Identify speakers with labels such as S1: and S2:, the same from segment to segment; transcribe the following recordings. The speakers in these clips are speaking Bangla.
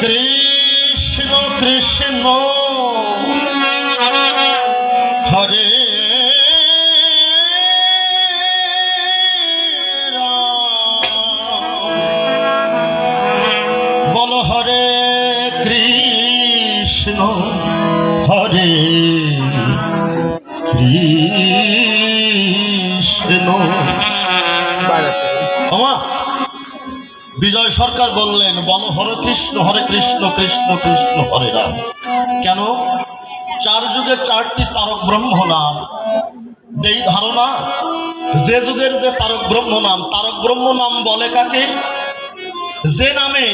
S1: কৃষ্ণ কৃষ্ণ হরে বল হরে কৃষ্ণ হরে কৃষ্ণ। বিজয় সরকার বললেন বলো হরে কৃষ্ণ কৃষ্ণ কৃষ্ণ হরে রাম। কেন? চার যুগে চারটি তারক ব্রহ্ম নাম, এই ধারণা যে যুগের যে তারক ব্রহ্ম নাম বলে কাকে? যে নামে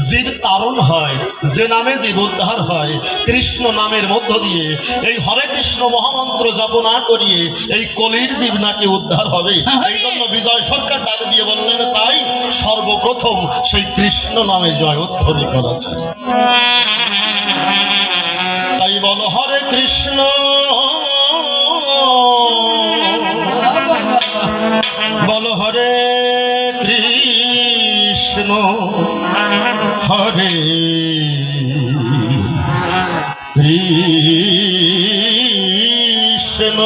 S1: জীব তারণ হয়, যে নামে জীব উদ্ধার হয়। কৃষ্ণ নামের মধ্য দিয়ে এই হরে কৃষ্ণ মহামন্ত্র জপ না করিয়ে এই কলির জীব নাকি উদ্ধার হবে। এই জন্য বিজয় সরকার ডাক দিয়ে বললেন তাই সর্বপ্রথম সেই কৃষ্ণ নামে জয়ধ্বনি করা চাই। তাই বলো হরে কৃষ্ণ বলো হরে কৃষ্ণ হরে কৃষ্ণ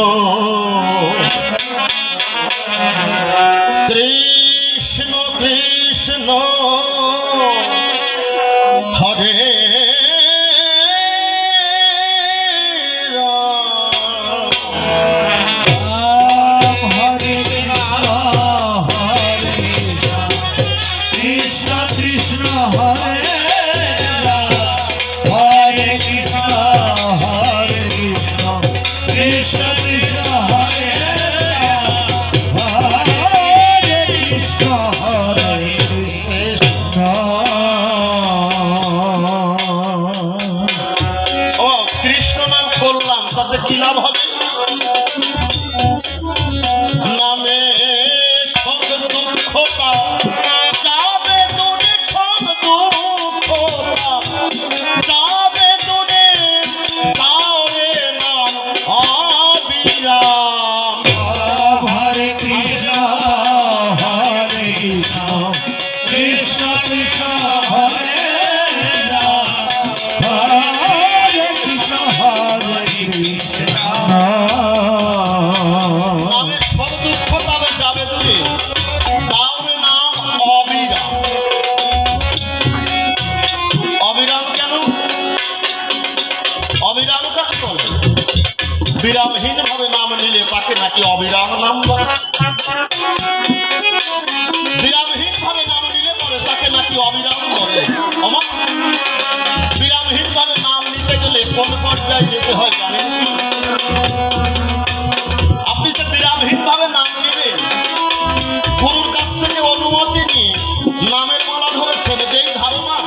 S1: কৃষ্ণ কৃষ্ণ হরে কি লাভ হবে? নামে সব দুঃখতা যাবে দূরে, সব দুঃখতা যাবে দূরে, তারে নাম অবিরাম।
S2: হরে কৃষ্ণ কৃষ্ণ কৃষ্ণ হরে
S1: নামে সব দুঃখ পাবে যাবে দূরে, তার নাম অবিরাম। অবিরাম কেন? অবিরাম কাকে বলে? বিরামহীন ভাবে নাম নিলে তাকে নাকি অবিরাম নাম বলে। বিরামহীন ভাবে নাম নিলে পরে তাকে নাকি অবিরাম বলে। বিরামহীন ভাবে নাম নিতে গেলে কোন পর্যায়ে যেতে হয় জানেন কি? আপনি যে বিরামহীন ভাবে নাম নেবেন, গুরুর কাছ থেকে অনুমতি নিয়ে নামের মালা ধরেছেন, যেই ধারণা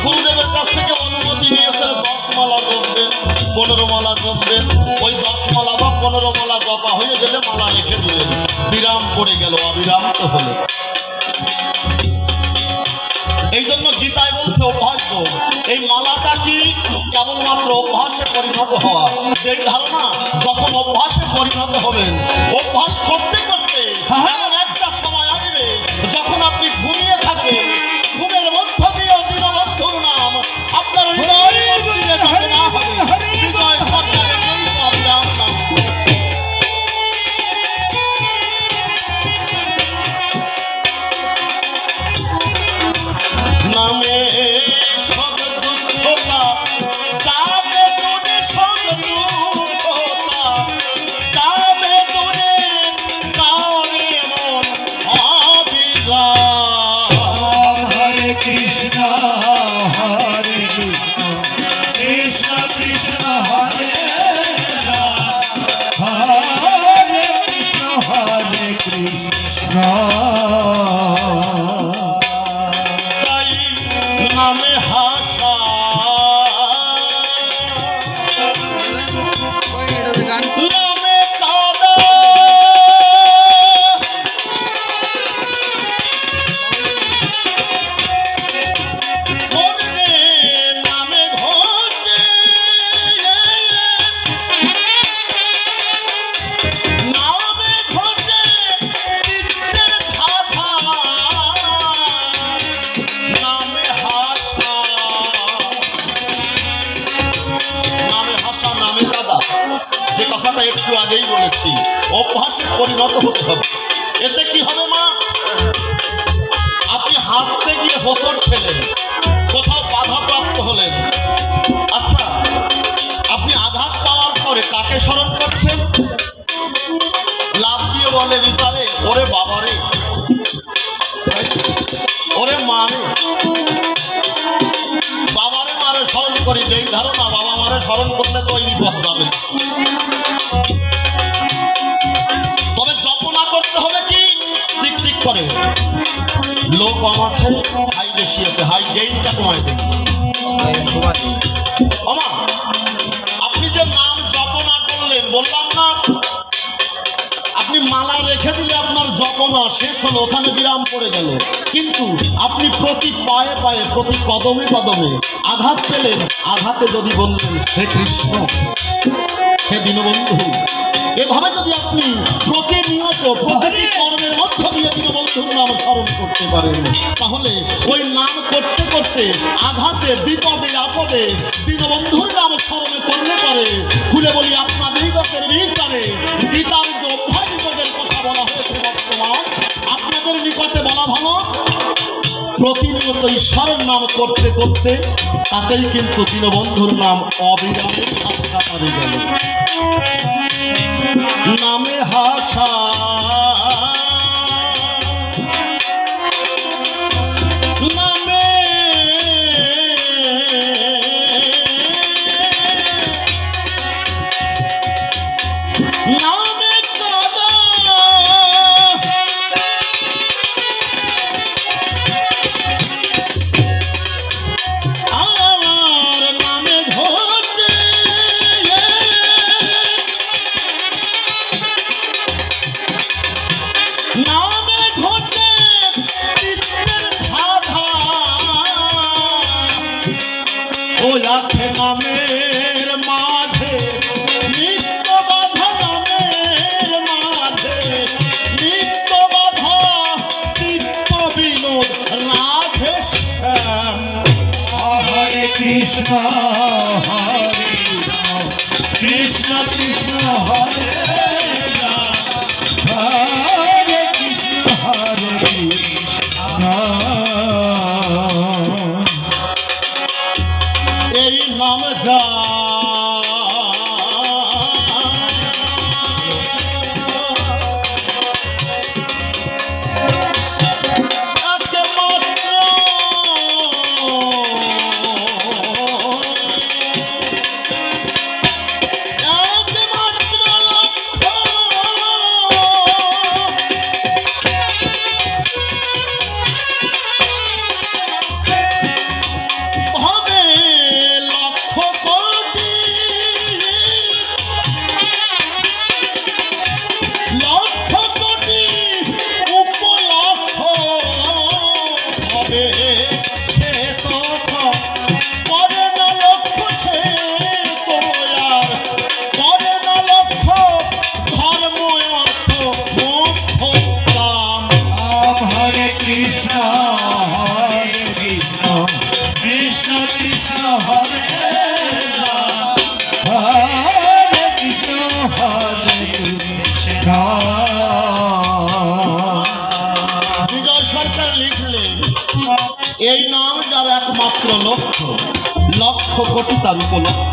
S1: গুরুদেবের কাছ থেকে অনুমতি নিয়েছেন 10 মালা জপবেন, 15 মালা জপবেন। ওই 10 মালা বা 15 মালা জপা হয়ে গেলে মালা রেখে দিলেন, বিরাম পড়ে গেল, অবিরাম তো হলো। এই জন্য গীতায় বলছে অভ্যাস। এই মালাটা কি? কেবলমাত্র অভ্যাসে পরিণত হওয়া। এই ধারণা যখন অভ্যাসে পরিণত হবেন, অভ্যাস করতে করতে এমন একটা সময় আসবে যখন আপনি ঘুমিয়ে থাকবেন, ঘুমের মধ্য দিয়ে দীনবন্ধুর নাম আপনার হৃদয় মন্দিরে যাতনা হবে। হৃদয় সরকারের জন্য অবিরাম নাম। নামে সব দুঃখতা যাবে দূরে, সব দুঃখতা যাবে দূরে, তারে মন অবিরাম।
S2: হরে কৃষ্ণ কৃষ্ণ কৃষ্ণ হরে হরে কৃষ্ণ
S1: নামে হাসা নামে কাদা মনে নামে ঘটে, নামে ঘটে চিত্তের ধাঁধা। কথাটা একটু আগেই বলেছি, অভ্যাসে পরিণত হতে হবে। এতে কি হবে মা? আপনি হাঁটতে গিয়ে হোঁচট খেলেন, কোথাও বাধাপ্রাপ্ত হলেন, আচ্ছা আপনি আঘাত পাওয়ার পরে কাকে স্মরণ করছেন? লাফ দিয়ে বলে বিচারে, ওরে বাবারে, ওরে মারে, বাবারে মারে স্মরণ করি। দেই ধারণা বাবা মারে স্মরণ করলে তো ওই বিপদ যাবে। তবে জপনা করতে হবে কি? চিকচিক করে লো কম আছে, হাই বেশি আছে, হাই গেইনটা কমাই দিন। আমা আপনি যে নাম জপনা করলেন, বললাম না আপনি মালা রেখে দিলে আপনার জপনা শেষ হলো, ওখানে বিরাম পড়ে গেল। কিন্তু আপনি প্রতি পায়ে পায়ে, প্রতি কদমে কদমে আঘাত পেলেন, আঘাতে যদি বললেন হে কৃষ্ণ, হে দীনবন্ধু, এভাবে যদি আপনি প্রতিনিয়ত প্রতিটি কর্মের মধ্য দিয়ে দীনবন্ধুর নাম স্মরণ করতে পারেন, তাহলে ওই নাম করতে করতে আঘাতে, বিপদে, আপদে দীনবন্ধুর নাম স্মরণে করলে পারে। খুলে বলি আপনাদের বিচারে গীতার যে অধ্যায় বিপদের কথা বলা হয়েছে, বর্তমান আপনাদের নিকটে বলা ভালো, প্রতিনিয়ত ঈশ্বরের নাম করতে করতে তাতেই কিন্তু দীনবন্ধুর নাম অবিরামে সাক্ষাৎ গেল। নামে হাসা নামে নামে কাদা আর নামে ঘটে নামে ঘটে চিত্তের ধাঁধা, ও আছে নামের মাঝে নিত্য বাধা, নামের মাঝে নিত্য বাধা, চিত্ত বিনোদ রাধে শ্যাম।
S2: হরে কৃষ্ণ হরে রাম, কৃষ্ণ কৃষ্ণ হরে রাম, হরে কৃষ্ণ হরে কৃষ্ণ।
S1: এই নাম যা বিজয় সরকার লিখলেন, এই নাম যার একমাত্র লক্ষ্য, লক্ষ কোটি তার উপলক্ষ,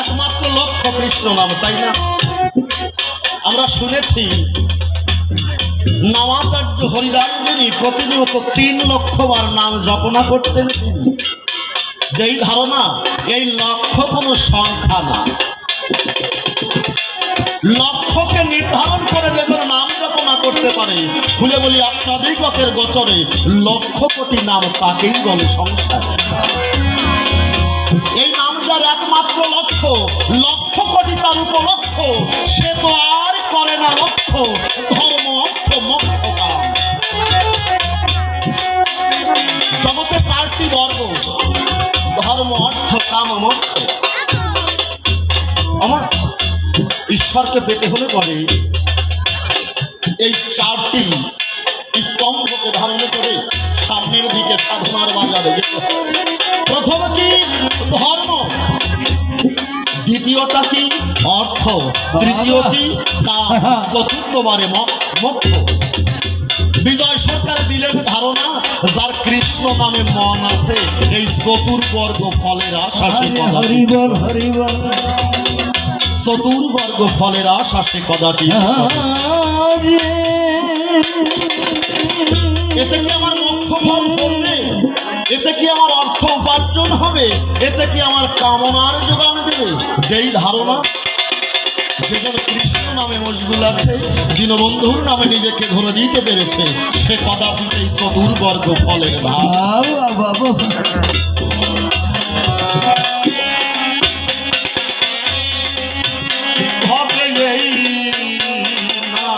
S1: একমাত্র লক্ষ্য কৃষ্ণ নাম, তাই না? আমরা শুনেছি নামাচার্য হরিদাস যিনি প্রতিনিয়ত 3 লক্ষ বার নাম জপনা করতেন, যেই ধারণা এই লক্ষ কোনো সংখ্যা না, লক্ষ্যকে নির্ধারণ করে যে নাম জপনা করতে পারে, খুলে বলি আপনাদের গোচরে লক্ষ কোটি নাম তাকেই বলে সংসার। এই নাম যার একমাত্র লক্ষ্য, লক্ষ কোটি তার উপলক্ষ, সে তো আর করে না লক্ষ্য, ধর্ম অর্থ মোক্ষ কাম। জগতে 4টি বর্গ, ধর্ম অর্থ কাম মোক্ষ। আমার ঈশ্বরকে পেতে হলে পরে এই 4টি স্তম্ভকে ধারণ করে সামনের দিকে সাধনার বাজারে যেতে হবে। প্রথম কি? ধর্ম। দ্বিতীয়টা কি অর্থ, তৃতীয় কি কাম, চতুর্থবারে মোক্ষ। বিজয় সরকার দিলেন ধারণা, যার কৃষ্ণ নামে মন আছে এই চতুর্বর্গ ফলের আশা সে কদাচিৎ, চতুর্বর্গ ফলের আশা সে কদাচিৎ। এতে কি আমার মোক্ষ ফল করবে? এতে কি আমার অর্থ উপার্জন হবে? এতে কি আমার কামনার যোগান দেবে? যেই ধারণা যেজন কৃষ্ণ নামে মশগুল আছে, দীনবন্ধুর নামে নিজেকে ধরে দিতে পেরেছে, সে কদাচিৎ এই চতুর্বর্গ ফলের ধার হবে এই না।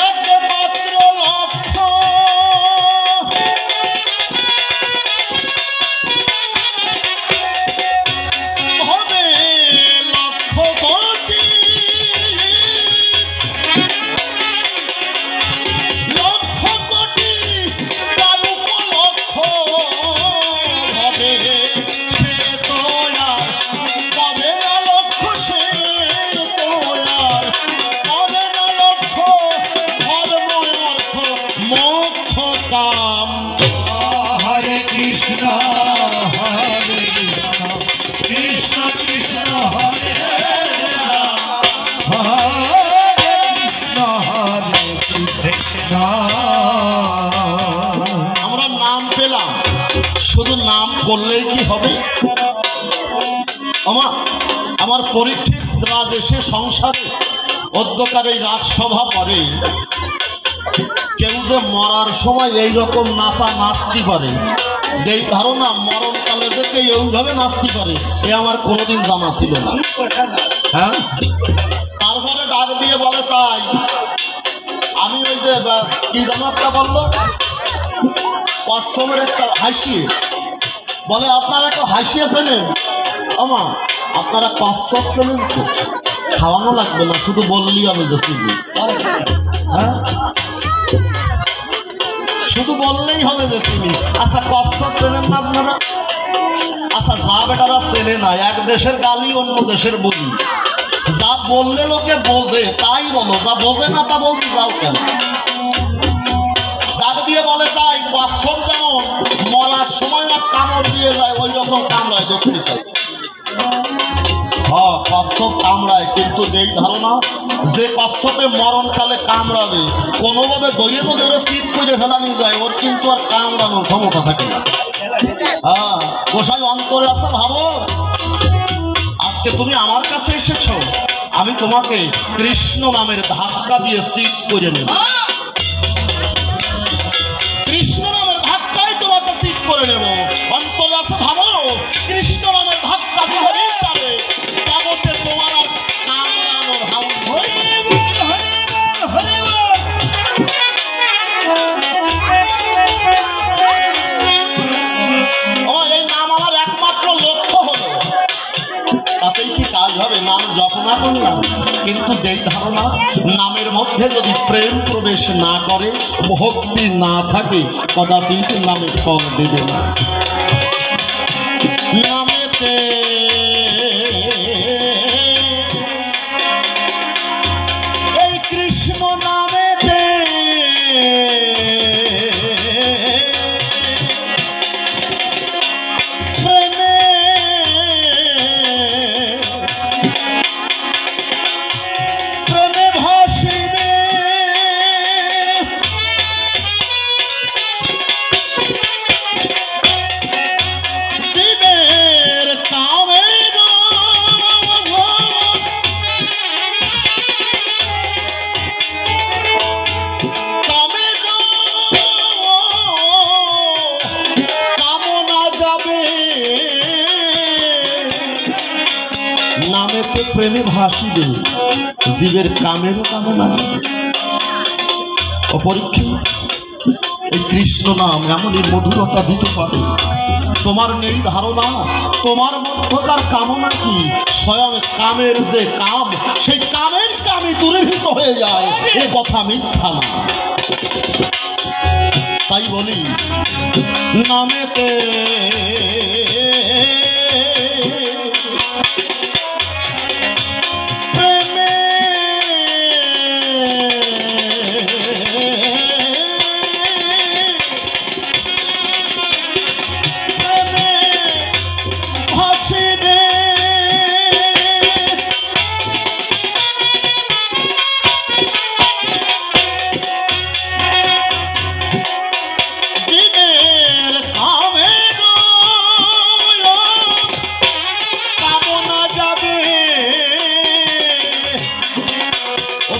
S1: একমাত্র লক্ষ্য হবে লক্ষ কোটি, লক্ষ কোটি তার উপলক্ষ হবে, সে তো আর পাবে না লক্ষ্য, সে তো আর পাবে না লক্ষ্য, ধর্ম অর্থ মোক্ষ কাম।
S2: হরে কৃষ্ণ কৃষ্ণ কৃষ্ণ হরে রাম, হরে কৃষ্ণ
S1: আমরা নাম পেলাম, শুধু নাম করলেই কি হবে? আমার পরীক্ষিত রাজ এসে সংসারে অধ্যকার এই রাজসভা করে, কেউ যে মরার সময় এইরকম নাচা নাচতে পারে, এই ধারণা মরণকালে দেখে এইভাবে নাচতে পারে, এ আমার কোনোদিন জানা ছিল না। হ্যাঁ, তারপরে ডাক দিয়ে বলে, তাই আমি ওই যে কি জানো একটা বললো, কচ্ছপের একটা হাসিয়ে বলে, আপনারা কেউ হাসিয়ে চেনেন? আমা আপনারা কচ্ছপ চেনেন তো? খাওয়ানো লাগবে না, শুধু বললেই আমি যে চিনি। হ্যাঁ, শুধু বললেই হবে যে চিনি। আচ্ছা, কচ্ছপ চেনেন না আপনারা? আচ্ছা, যা বেটারা চেনে না, এক দেশের গালি অন্য দেশের বলি, যা বললে লোকে বোঝে তাই বলো, যা বোঝে না তা বলতে যাও কেন? ডাক দিয়ে বলে, তাই কচ্ছপ যেমন মরার সময় আর কামড় দিয়ে যায়, ওই রকম কামড়ায় দক্ষিণ সাইড। হ্যাঁ, কচ্ছপ কামড়ায়, কিন্তু এই ধারণা যে কচ্ছপে মরণকালে কামড়াবে, কোনোভাবে দৈরে যদি ওরা স্থিত করে ফেলানি যায়, ওর কিন্তু আর কামড়ানোর ক্ষমতা থাকে না। হ্যাঁ, গোসাই অন্তরে আছে, ভাবো আজকে তুমি আমার কাছে এসেছ, আমি তোমাকে কৃষ্ণ নামের ধাক্কা দিয়ে স্থিত করে নেব। কৃষ্ণ নামের ধাক্কাই তোমাকে স্থিত করে নেব। অন্তরে আছে, ভাবো কৃষ্ণ নামের ধাক্কা দিয়ে যাবে, জগতে তোমার আর কামড়ানোর হাউস হয়ে এই নাম আমার একমাত্র লক্ষ্য হলো, তাতেই কি কাজ হবে? নাম জপনা করলাম, কিন্তু এই ধারণা নামের মধ্যে যদি প্রেম প্রবেশ না করে, ভক্তি না থাকে, কদাচিৎ নামে ফল দেবে না। নামেতে এই কৃষ্ণ নামেতে প্রেমে প্রেমে ভাসিবে, শিবের কামের কামনা যাবে, নামেতে প্রেমে ভাসিবে, জীবের কামেরও কামনা যাবে। অপরীক্ষিত এই কৃষ্ণ নাম এমনই মধুরতা দিতে পারে, তোমার নেই ধারণা। তোমার মধ্যকার কামনা কি? স্বয়ং কামের যে কাম, সেই কামের কামই দূরীভূত হয়ে যায়, এ কথা মিথ্যা না। তাই বলি নামেতে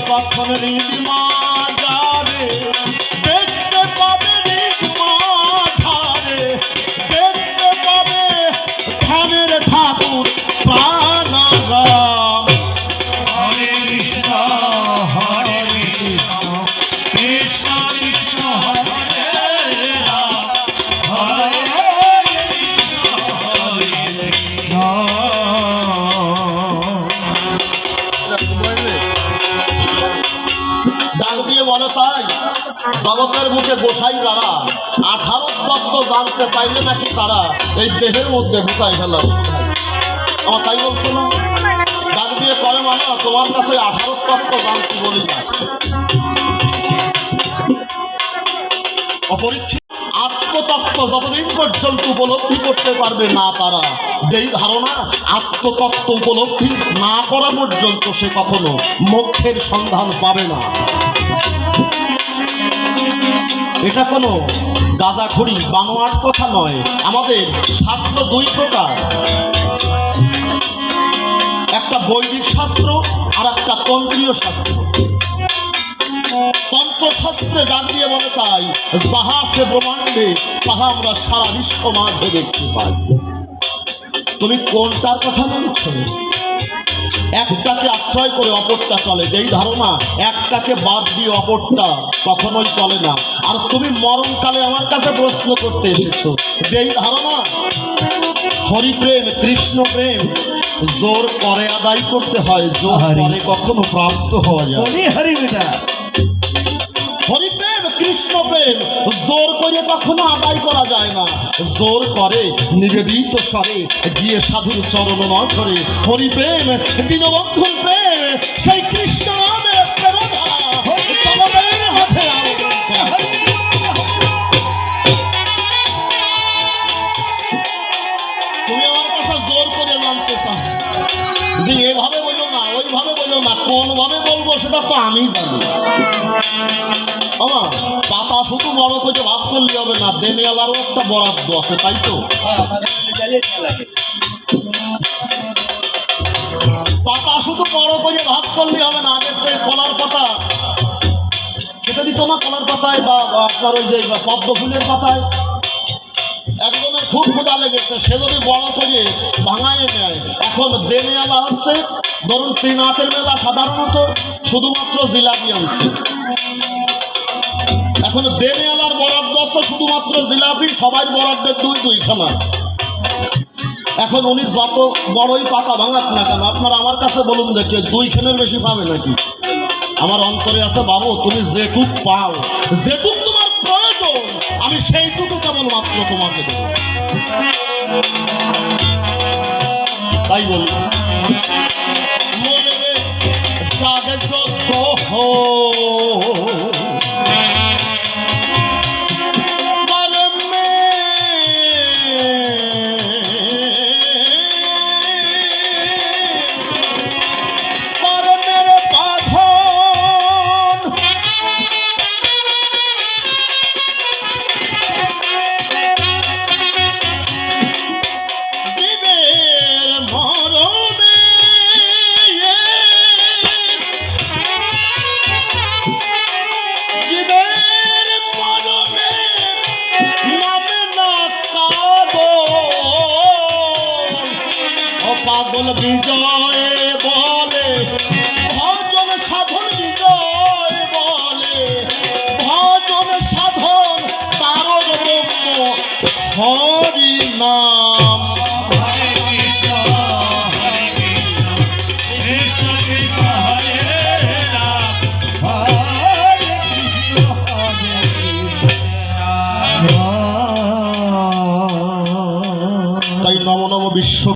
S1: তখন রিদমা যাবে, দেখতে পাবে রিদমা ঝাড়ে, দেখতে পাবে ধ্যানের ঠাকুর প্রাণারাম।
S2: হরে কৃষ্ণ কৃষ্ণ কৃষ্ণ হরে রাম, হরে কৃষ্ণ হরে রাম।
S1: ডাক দিয়ে বলে তাই জগতের বুকে গোসাই যারা 18 তত্ত্ব জানতে চাইলে নাকি তারা এই দেহের মধ্যে ঢুকাই ফেলার শোধায়। আমার তাই বলছো না? ডাক দিয়ে করে মানা তোমার কাছে 18 তত্ত্ব জানতে বলি না। অপরীক্ষিত আত্মতত্ত্ব যতদিন পর্যন্ত উপলব্ধি করতে পারবে না তারা, যেই ধারণা আত্মতত্ত্ব উপলব্ধি না করা পর্যন্ত সে কখনো মোক্ষের সন্ধান পাবে না। এটা কোনো গাঁজাখড়ি বানোয়াট কথা নয়। আমাদের শাস্ত্র দুই প্রকার, একটা বৈদিক শাস্ত্র আর একটা তন্ত্রীয় শাস্ত্র। তন্ত্রশাস্ত্রে ডাক দিয়ে বলে তাই যাহা সে ব্রহ্মাণ্ডে তাহা আমরা সারা বিশ্ব মাঝে দেখতে পাই। তুমি কোনটার কথা বলছো? একটাকে আশ্রয় করে অপরটা চলে, যেই ধারণা একটাকে বাদ দিয়ে অপরটা কখনোই চলে না। আর তুমি মরণকালে আমার কাছে প্রশ্ন করতে এসেছো, যেই ধারণা হরিপ্রেম কৃষ্ণ প্রেম জোর করে আদায় করতে হয়, জোর করে কখনো প্রাপ্ত হওয়া যায়।
S2: হরি বেটা,
S1: হরিপ্রেম কৃষ্ণ প্রেম জোর করে কখনো আদায় করা যায় না, জোর করে নিবেদিত স্বরে গিয়ে সাধুর চরণ নখরে হরিপ্রেম দীনবন্ধুর প্রেম, সেই কৃষ্ণ নামে প্রেমধারা জগতের মাঝে আলোড়ন করে। তুমি আমার কাছে জোর করে জানতে চাও যে এভাবে বললো না ওইভাবে বললো না, কোন ভাবে বলবো সেটা তো আমি জানি। আমার পাতা শুধু বড় করে ভাস করলে হবে না, দেনেওয়ালারও একটা বরাদ্দ আছে, তাই তো? পাতা শুধু বড় করে ভাস করলে হবে না, আগে তো কলার পাতা খেতে দিত না, কলার পাতায় বা আপনার ওই যে পদ্ম ফুলের পাতায়। একজনের খুব ক্ষুধা লেগেছে, সে যদি বড় করে ভাঙায় নেয়, এখন দেনেওয়ালা হচ্ছে ধরুন ত্রিনাথের মেলা সাধারণত শুধুমাত্র জিলাপি আনছে, এখন দেনেওয়ালার বরাদ্দ আছে শুধুমাত্র জিলাপি, সবাই বরাদ্দের দুইখানা। এখন উনি যত বড়ই পাতা ভাঙাক না কেন, আপনারা আমার কাছে বলুন দেখে 2 খানের বেশি পাবে নাকি? আমার অন্তরে আছে বাবু তুমি যেটুক পাও, যেটুক তোমার প্রয়োজন, আমি সেইটুকু কেবলমাত্র তোমাকে দেব। তাই বলি মনে জাগে যত হো পাগল বিজয় বলে ভজন সাধন, বিজয় বলে ভজন সাধন নাম।
S2: হরে কৃষ্ণ কৃষ্ণ কৃষ্ণ হরে রাম হরে কৃষ্ণ হরে রাম।
S1: তাই নম নম বিশ্ব